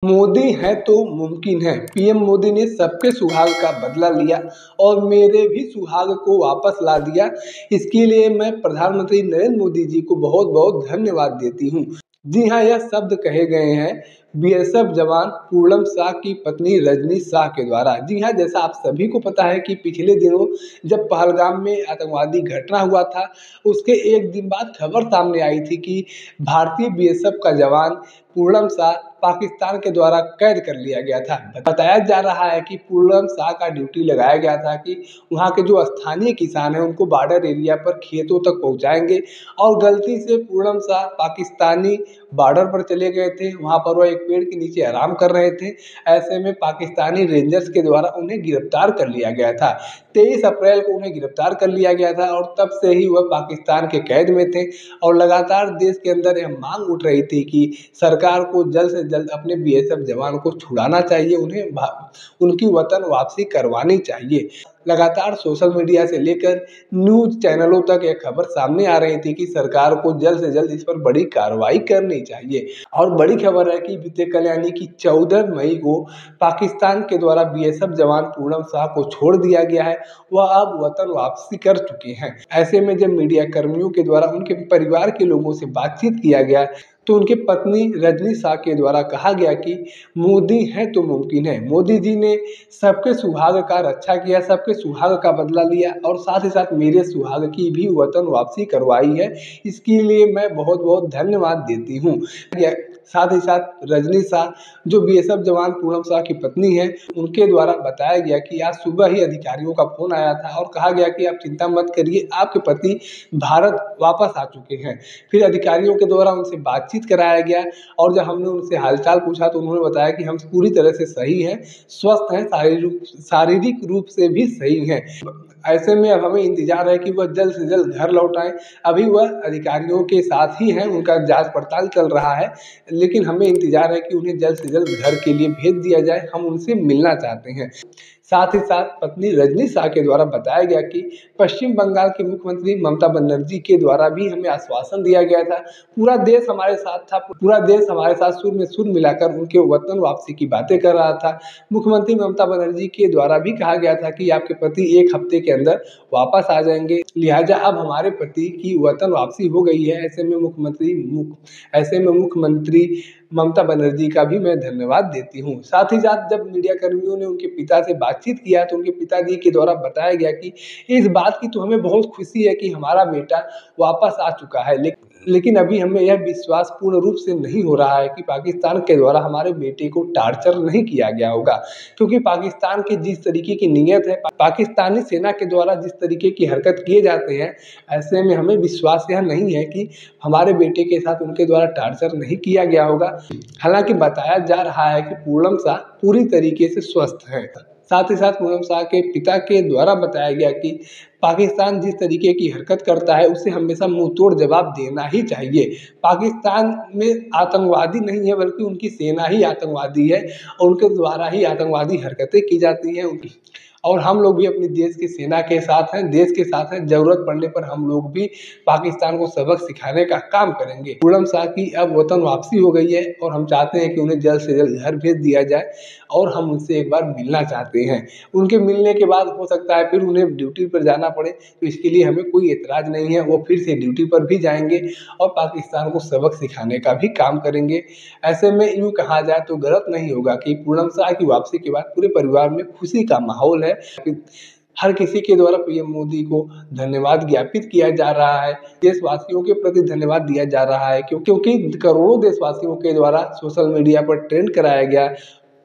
मोदी हैं तो मुमकिन है। पीएम मोदी ने सबके सुहाग का बदला लिया और मेरे भी सुहाग को वापस ला दिया। इसके लिए मैं प्रधानमंत्री नरेंद्र मोदी जी को बहुत बहुत धन्यवाद देती हूँ। जी हाँ, यह शब्द कहे गए हैं बीएसएफ जवान पूर्णम शाह की पत्नी रजनी शाह के द्वारा। जी हाँ, जैसा आप सभी को पता है कि पिछले दिनों जब पहलगाम में आतंकवादी घटना हुआ था, उसके एक दिन बाद खबर सामने आई थी कि भारतीय बीएसएफ का जवान पूर्णम शाह पाकिस्तान के द्वारा कैद कर लिया गया था। बताया जा रहा है कि पूर्णम शाह का ड्यूटी लगाया गया था कि वहाँ के जो स्थानीय किसान हैं उनको बॉर्डर एरिया पर खेतों तक पहुँचाएंगे, और गलती से पूर्णम शाह पाकिस्तानी बॉर्डर पर चले गए थे। वहाँ पर वो एक पेड़ के नीचे आराम कर रहे थे। ऐसे में पाकिस्तानी रेंजर्स के द्वारा उन्हें गिरफ्तार कर लिया गया था। 23 अप्रैल को उन्हें गिरफ्तार कर लिया गया था और तब से ही वह पाकिस्तान के कैद में थे। और लगातार देश के अंदर यह मांग उठ रही थी कि सरकार को जल्द से जल्द अपने बीएसएफ जवान को छुड़ाना चाहिए, उन्हें उनकी वतन वापसी करवानी चाहिए। लगातार सोशल मीडिया से लेकर न्यूज़ चैनलों तक यह खबर सामने आ रही थी कि सरकार को जल्द से जल्द इस पर बड़ी कार्रवाई करनी चाहिए। और बड़ी खबर है कि बीते कल यानी कि 14 मई को पाकिस्तान के द्वारा बीएसएफ जवान पूर्णम शाह को छोड़ दिया गया है। वह अब वतन वापसी कर चुके हैं। ऐसे में जब मीडिया कर्मियों के द्वारा उनके परिवार के लोगों से बातचीत किया गया तो उनकी पत्नी रजनी शाह के द्वारा कहा गया कि मोदी हैं तो मुमकिन है। मोदी जी ने सबके सुहाग का रक्षा किया, सबके सुहाग का बदला लिया और साथ ही साथ मेरे सुहाग की भी वतन वापसी करवाई है। इसके लिए मैं बहुत बहुत धन्यवाद देती हूँ। साथ ही साथ रजनी शाह जो बीएसएफ जवान पूनम शाह की पत्नी है, उनके द्वारा बताया गया कि आज सुबह ही अधिकारियों का फोन आया था और कहा गया कि आप चिंता मत करिए, आपके पति भारत वापस आ चुके हैं। फिर अधिकारियों के द्वारा उनसे बातचीत कराया गया और जब हमने उनसे हालचाल पूछा तो उन्होंने बताया कि हम पूरी तरह से सही हैं, स्वस्थ हैं, शारीरिक रूप से भी सही हैं। ऐसे में अब हमें इंतजार है कि वह जल्द से जल्द घर लौट आएँ। अभी वह अधिकारियों के साथ ही हैं, उनका जांच पड़ताल चल रहा है, लेकिन हमें इंतजार है कि उन्हें जल्द से जल्द घर के लिए भेज दिया जाए। हम उनसे मिलना चाहते हैं। साथ ही साथ पत्नी रजनी शाह के द्वारा बताया गया कि पश्चिम बंगाल की मुख्यमंत्री ममता बनर्जी के द्वारा भी हमें आश्वासन दिया गया था। पूरा देश हमारे साथ था, पूरा देश हमारे साथ सुर में सुर मिलाकर उनके वतन वापसी की बातें कर रहा था। मुख्यमंत्री ममता बनर्जी के द्वारा भी कहा गया था कि आपके पति 1 हफ्ते के अंदर वापस आ जाएंगे, लिहाजा अब हमारे पति की वतन वापसी हो गई है। ऐसे में मुख्यमंत्री ममता बनर्जी का भी मैं धन्यवाद देती हूँ। साथ ही साथ जब मीडिया कर्मियों ने उनके पिता से बातचीत किया तो उनके पिताजी के द्वारा बताया गया कि इस बात की तो हमें बहुत खुशी है कि हमारा बेटा वापस आ चुका है, लेकिन अभी हमें यह विश्वास पूर्ण रूप से नहीं हो रहा है कि पाकिस्तान के द्वारा हमारे बेटे को टार्चर नहीं किया गया होगा, क्योंकि पाकिस्तान की जिस तरीके की नीयत है, पाकिस्तानी सेना के द्वारा जिस तरीके की हरकत किए जाते हैं, ऐसे में हमें विश्वास यह नहीं है कि हमारे बेटे के साथ उनके द्वारा टार्चर नहीं किया गया होगा। हालांकि बताया जा रहा है कि पूर्णम शाह पूरी तरीके से स्वस्थ है। साथ ही साथ पूर्णम शाह के पिता के द्वारा बताया गया कि पाकिस्तान जिस तरीके की हरकत करता है उसे हमेशा मुंह तोड़ जवाब देना ही चाहिए। पाकिस्तान में आतंकवादी नहीं है बल्कि उनकी सेना ही आतंकवादी है और उनके द्वारा ही आतंकवादी हरकतें की जाती हैं उनकी। और हम लोग भी अपने देश की सेना के साथ हैं, देश के साथ हैं। ज़रूरत पड़ने पर हम लोग भी पाकिस्तान को सबक सिखाने का काम करेंगे। पूर्णम शाह की अब वतन वापसी हो गई है और हम चाहते हैं कि उन्हें जल्द से जल्द घर भेज दिया जाए और हम उनसे एक बार मिलना चाहते हैं। उनके मिलने के बाद हो सकता है फिर उन्हें ड्यूटी पर जाना पड़े, तो इसके लिए हमें कोई एतराज़ नहीं है। वो फिर से ड्यूटी पर भी जाएंगे और पाकिस्तान को सबक सिखाने का भी काम करेंगे। ऐसे में यूँ कहा जाए तो गलत नहीं होगा कि पूर्णम शाह की वापसी के बाद पूरे परिवार में खुशी का माहौल है। हर किसी के द्वारा पीएम मोदी को धन्यवाद ज्ञापित किया जा रहा है, देशवासियों के प्रति धन्यवाद दिया जा रहा है, क्योंकि करोड़ों देशवासियों के द्वारा सोशल मीडिया पर ट्रेंड कराया गया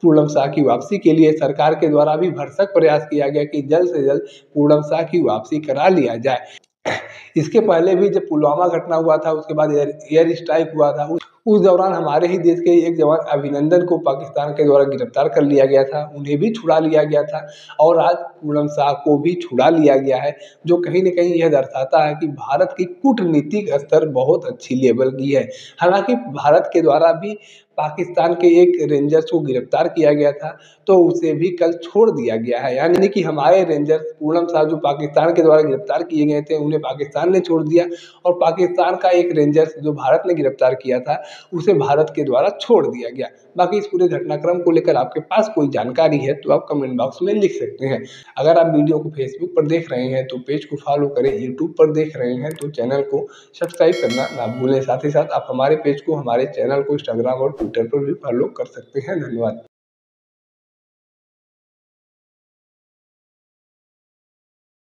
पूर्णम शाह की वापसी के लिए। सरकार के द्वारा भी भरसक प्रयास किया गया कि जल्द से जल्द पूर्णम शाह की वापसी करा लिया जाए। इसके पहले भी जब पुलवामा घटना हुआ था, उसके बाद एयर स्ट्राइक हुआ था, उस दौरान हमारे ही देश के एक जवान अभिनंदन को पाकिस्तान के द्वारा गिरफ्तार कर लिया गया था, उन्हें भी छुड़ा लिया गया था और आज पूर्णम शाह को भी छुड़ा लिया गया है, जो कहीं न कहीं यह दर्शाता है कि भारत की कूटनीतिक स्तर बहुत अच्छी लेवल की है। हालांकि भारत के द्वारा भी पाकिस्तान के एक रेंजर्स को गिरफ्तार किया गया था, तो उसे भी कल छोड़ दिया गया है। यानी कि हमारे रेंजर्स पूर्णम शाह जो पाकिस्तान के द्वारा गिरफ्तार किए गए थे, उन्हें पाकिस्तान ने छोड़ दिया और पाकिस्तान का एक रेंजर्स जो भारत ने गिरफ्तार किया था, उसे भारत के द्वारा छोड़ दिया गया। बाकी इस पूरे घटनाक्रम को लेकर आपके पास कोई जानकारी है तो आप कमेंट बॉक्स में लिख सकते हैं। अगर आप वीडियो को फेसबुक पर देख रहे हैं तो पेज को फॉलो करें, यूट्यूब पर देख रहे हैं तो चैनल को सब्सक्राइब करना ना भूलें। साथ ही साथ आप हमारे पेज को, हमारे चैनल को इंस्टाग्राम और ट्विटर पर भी फॉलो कर सकते हैं। धन्यवाद।